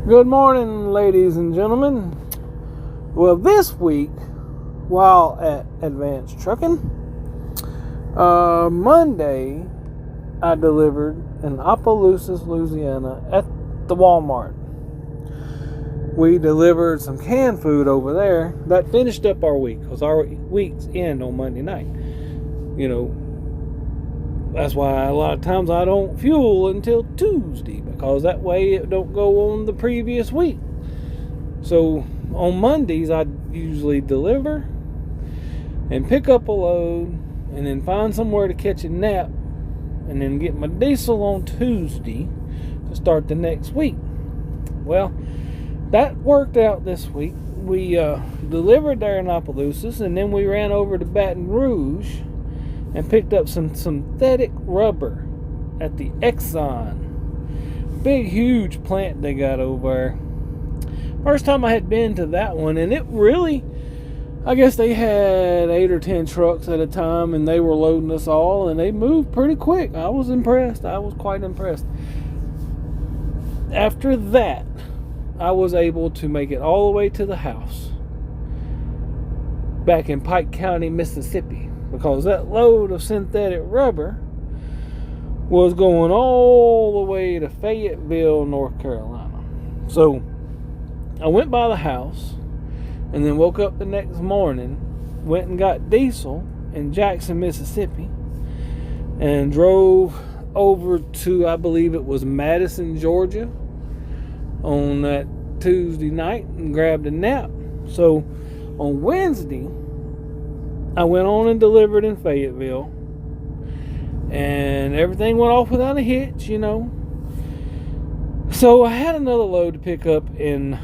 Good morning, ladies and gentlemen. Well, this week, while at Advanced Trucking, Monday, I delivered in Opelousas, Louisiana, at the Walmart. We delivered some canned food over there. That finished up our week, because our weeks end on Monday night. You know, that's why a lot of times I don't fuel until Tuesday, because that way it don't go on the previous week. So on Mondays I usually deliver and pick up a load and then find somewhere to catch a nap and then get my diesel on Tuesday to start the next week. Well, that worked out this week. We delivered there in Opelousas, and then we ran over to Baton Rouge and picked up some synthetic rubber at the Exxon. Big, huge plant they got over there. First time I had been to that one, and it really, I guess they had 8 or 10 trucks at a time, and they were loading us all, and they moved pretty quick. I was impressed. I was quite impressed. After that, I was able to make it all the way to the house back in Pike County, Mississippi, because that load of synthetic rubber was going all the way to Fayetteville, North Carolina. So I went by the house and then woke up the next morning, went and got diesel in Jackson, Mississippi, and drove over to, I believe it was Madison, Georgia, on that Tuesday night and grabbed a nap. So on Wednesday, I went on and delivered in Fayetteville, and everything went off without a hitch, you know. So I had another load to pick up in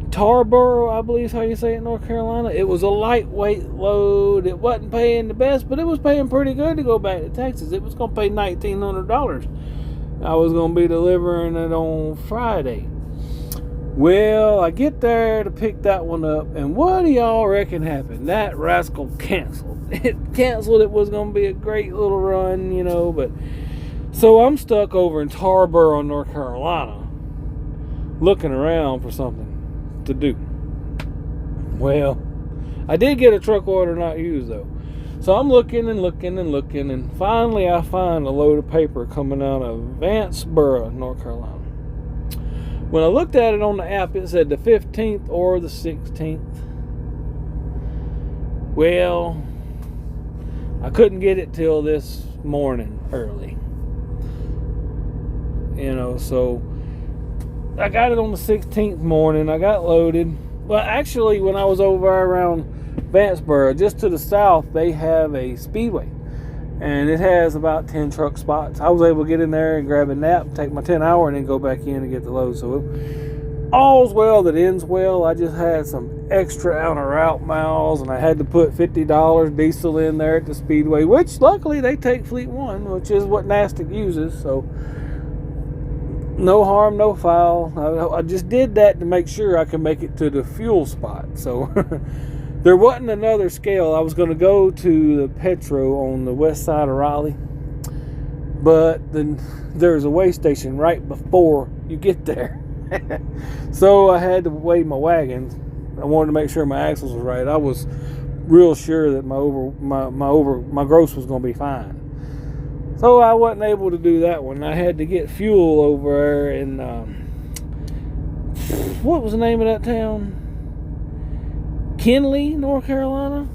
Tarboro, I believe is how you say it, North Carolina. It was a lightweight load. It wasn't paying the best, but it was paying pretty good to go back to Texas. It was going to pay $1,900. I was going to be delivering it on Friday. Well, I get there to pick that one up, and what do y'all reckon happened? That rascal canceled. It canceled. It was going to be a great little run, you know, but so I'm stuck over in Tarboro, North Carolina, looking around for something to do. Well, I did get a truck order not used, though. So I'm looking, and finally I find a load of paper coming out of Vanceboro, North Carolina. When I looked at it on the app, it said the 15th or the 16th. Well, I couldn't get it till this morning early. You know, so I got it on the 16th morning. I got loaded. Well, actually, when I was over around Vanceboro, just to the south, they have a speedway, and it has about 10 truck spots. I was able to get in there and grab a nap, take my 10 hour, and then go back in and get the load. So all's well that ends well. I just had some extra out of route miles, and I had to put $50 diesel in there at the speedway, which luckily they take Fleet One, which is what NASTC uses. So no harm, no foul. I just did that to make sure I could make it to the fuel spot. So there wasn't another scale. I was going to go to the Petro on the west side of Raleigh, but then there's a weigh station right before you get there. So I had to weigh my wagons. I wanted to make sure my axles was right. I was real sure that my gross was going to be fine. So I wasn't able to do that one. I had to get fuel over there in what was the name of that town? Kenly, North Carolina.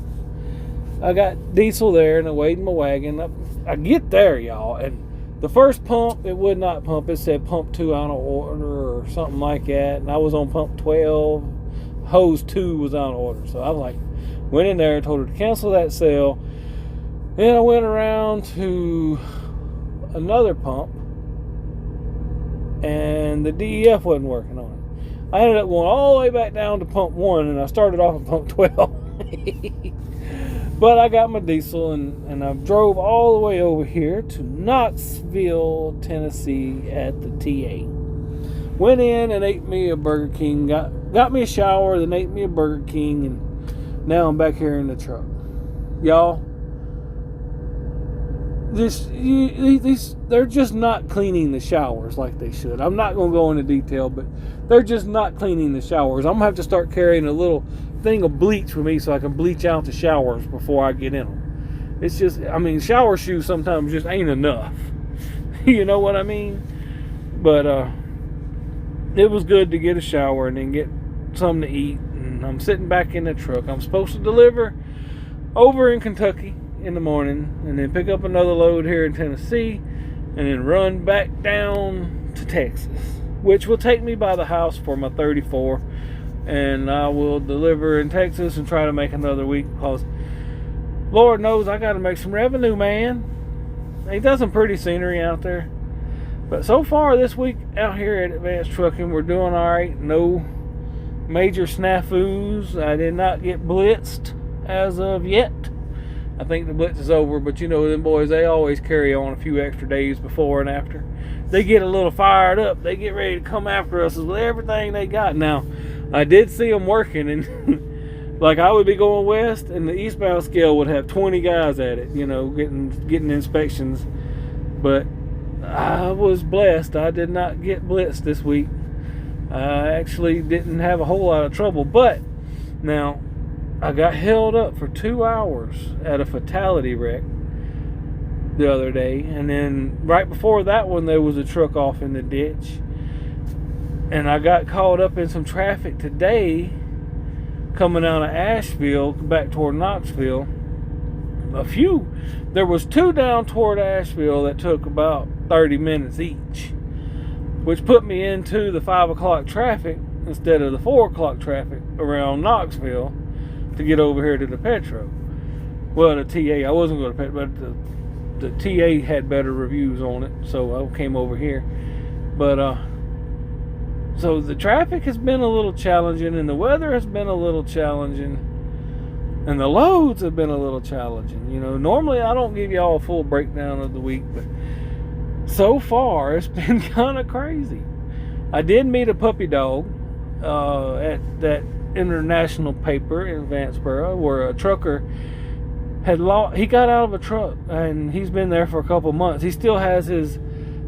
I got diesel there, and I weighed my wagon. I get there, y'all, and the first pump, it would not pump. It said pump 2 out of order or something like that, and I was on pump 12. Hose 2 was out of order. So I was like, went in there and told her to cancel that sale. Then I went around to another pump, and the DEF wasn't working on it. I ended up going all the way back down to pump 1, and I started off at pump 12. But I got my diesel, and I drove all the way over here to Knoxville, Tennessee at the TA. Went in and ate me a Burger King, got me a shower, then ate me a Burger King, and now I'm back here in the truck. Y'all, they're just not cleaning the showers like they should. I'm not going to go into detail, but they're just not cleaning the showers. I'm going to have to start carrying a little thing of bleach with me so I can bleach out the showers before I get in them. It's just, I mean, shower shoes sometimes just ain't enough. You know what I mean? But it was good to get a shower and then get something to eat. And I'm sitting back in the truck. I'm supposed to deliver over in Kentucky in the morning and then pick up another load here in Tennessee and then run back down to Texas, which will take me by the house for my 34, and I will deliver in Texas and try to make another week, because Lord knows I got to make some revenue, man. Ain't that some pretty scenery out there? But so far this week out here at Advanced Trucking, we're doing all right. No major snafus. I did not get blitzed as of yet. I think the blitz is over, but you know them boys, they always carry on a few extra days before and after. They get a little fired up. They get ready to come after us with everything they got. Now, I did see them working, and like I would be going west, and the eastbound scale would have 20 guys at it, you know, getting inspections. But I was blessed. I did not get blitzed this week. I actually didn't have a whole lot of trouble, but now I got held up for 2 hours at a fatality wreck the other day, and then right before that one there was a truck off in the ditch, and I got caught up in some traffic today coming out of Asheville back toward Knoxville. There was 2 down toward Asheville that took about 30 minutes each, which put me into the 5 o'clock traffic instead of the 4 o'clock traffic around Knoxville to get over here to the Petro. Well, the TA, I wasn't going to Petro, but the TA had better reviews on it, so I came over here. But so the traffic has been a little challenging, and the weather has been a little challenging, and the loads have been a little challenging. You know, normally I don't give y'all a full breakdown of the week, but so far it's been kind of crazy. I did meet a puppy dog at that international paper in Vanceboro, where a trucker he got out of a truck, and he's been there for a couple months. He still has his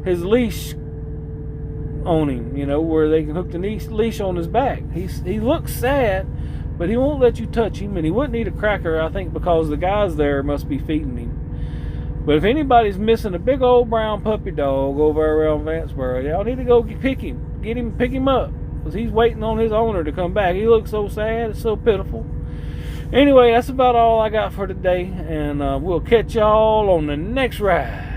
leash on him, you know, where they can hook the leash on his back. He looks sad, but he won't let you touch him, and he wouldn't eat a cracker, I think, because the guys there must be feeding him. But if anybody's missing a big old brown puppy dog over around Vanceboro, y'all need to go pick him up, because he's waiting on his owner to come back. He looks so sad. It's so pitiful. Anyway, that's about all I got for today, and we'll catch y'all on the next ride.